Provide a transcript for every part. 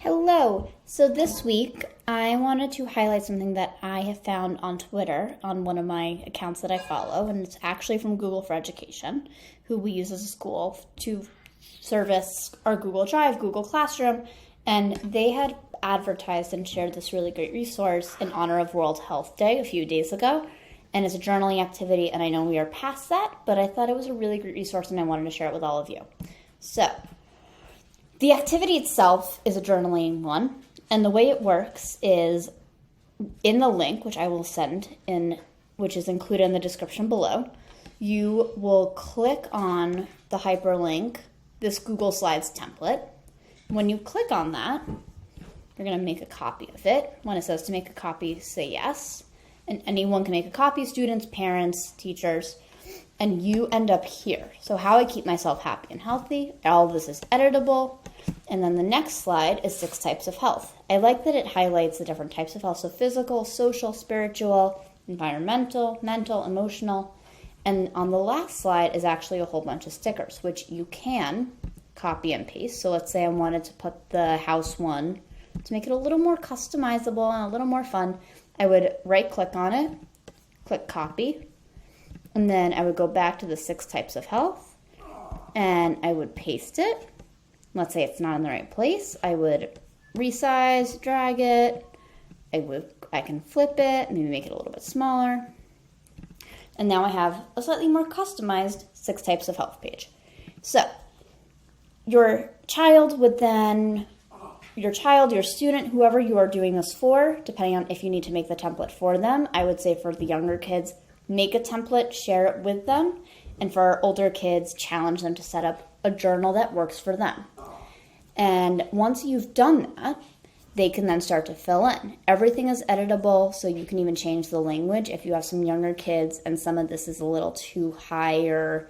Hello! So this week I wanted to highlight something that I have found on Twitter on one of my accounts that I follow, and it's actually from Google for Education, who we use as a school to service our Google Drive, Google Classroom, and they had advertised and shared this really great resource in honor of World Health Day a few days ago, and it's a journaling activity, and I know we are past that, but I thought it was a really great resource and I wanted to share it with all of you. So, the activity itself is a journaling one, and the way it works is in the link, which I will send in, which is included in the description below, you will click on the hyperlink, this Google Slides template. When you click on that, you're going to make a copy of it. When it says to make a copy, say yes. And anyone can make a copy, students, parents, teachers, and you end up here. So how I keep myself happy and healthy, all of this is editable. And then the next slide is 6 types of health. I like that it highlights the different types of health. So physical, social, spiritual, environmental, mental, emotional. And on the last slide is actually a whole bunch of stickers, which you can copy and paste. So let's say I wanted to put the house one to make it a little more customizable and a little more fun. I would right click on it, click copy, and then I would go back to the 6 types of health and I would paste it. Let's say it's not in the right place. I would resize, drag it. I can flip it, maybe make it a little bit smaller. And now I have a slightly more customized 6 types of health page. So your child would then, your student, whoever you are doing this for, depending on if you need to make the template for them, I would say for the younger kids, make a template, share it with them. And for our older kids, challenge them to set up a journal that works for them. And once you've done that, they can then start to fill in. Everything is editable, so you can even change the language if you have some younger kids and some of this is a little too high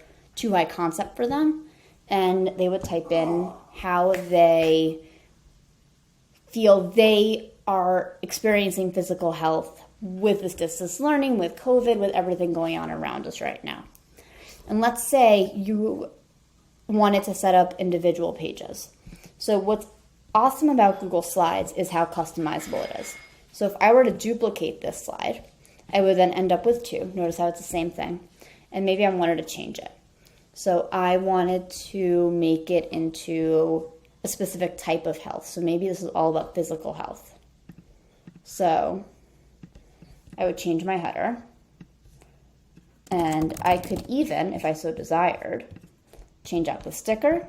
concept for them. And they would type in how they feel they are experiencing physical health with this distance learning, with COVID, with everything going on around us right now. And let's say you wanted to set up individual pages. So what's awesome about Google Slides is how customizable it is. So if I were to duplicate this slide, I would then end up with 2. Notice how it's the same thing. And maybe I wanted to change it. So I wanted to make it into a specific type of health. So maybe this is all about physical health. So I would change my header. And I could even, if I so desired, change out the sticker.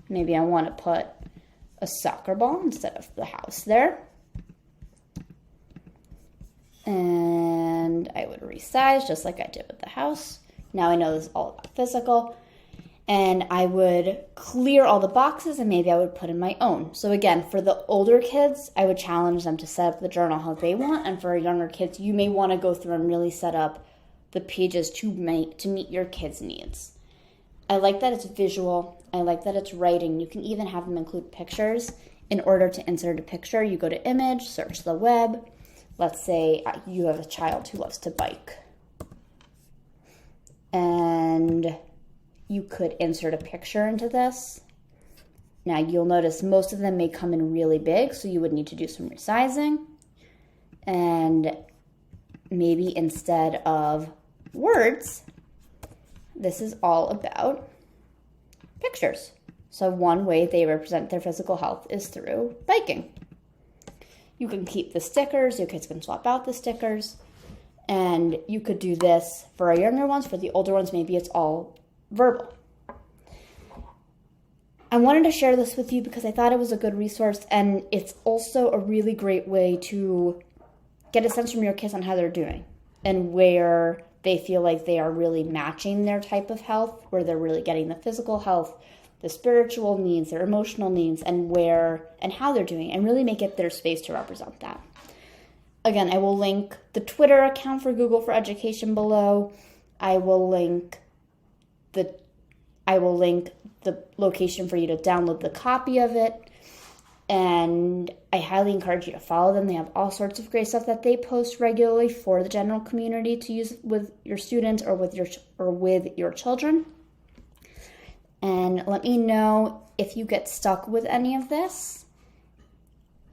Maybe I want to put a soccer ball instead of the house there. And I would resize just like I did with the house. Now I know this is all about physical. And I would clear all the boxes and maybe I would put in my own. So again, for the older kids, I would challenge them to set up the journal how they want. And for younger kids, you may want to go through and really set up the pages to meet your kids' needs. I like that it's visual. I like that it's writing. You can even have them include pictures. In order to insert a picture, you go to image, search the web. Let's say you have a child who loves to bike. And you could insert a picture into this. Now you'll notice most of them may come in really big, so you would need to do some resizing. And maybe instead of words, this is all about pictures. So one way they represent their physical health is through biking. You can keep the stickers, your kids can swap out the stickers, and you could do this for our younger ones. For the older ones, maybe it's all verbal. I wanted to share this with you because I thought it was a good resource, and it's also a really great way to get a sense from your kids on how they're doing and where they feel like they are really matching their type of health, where they're really getting the physical health, the spiritual needs, their emotional needs, and where and how they're doing, and really make it their space to represent that. Again, I will link the Twitter account for Google for Education below. I will link the location for you to download the copy of it. And I highly encourage you to follow them. They have all sorts of great stuff that they post regularly for the general community to use with your students or with your children. And let me know if you get stuck with any of this.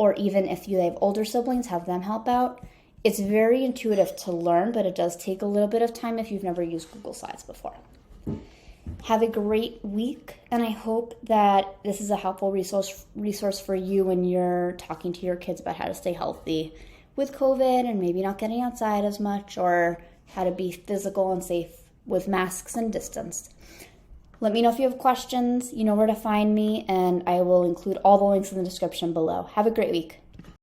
or even if you have older siblings, have them help out. It's very intuitive to learn, but it does take a little bit of time if you've never used Google Slides before. Have a great week, and I hope that this is a helpful resource for you when you're talking to your kids about how to stay healthy with COVID and maybe not getting outside as much, or how to be physical and safe with masks and distance. Let me know if you have questions. You know where to find me, and I will include all the links in the description below. Have a great week.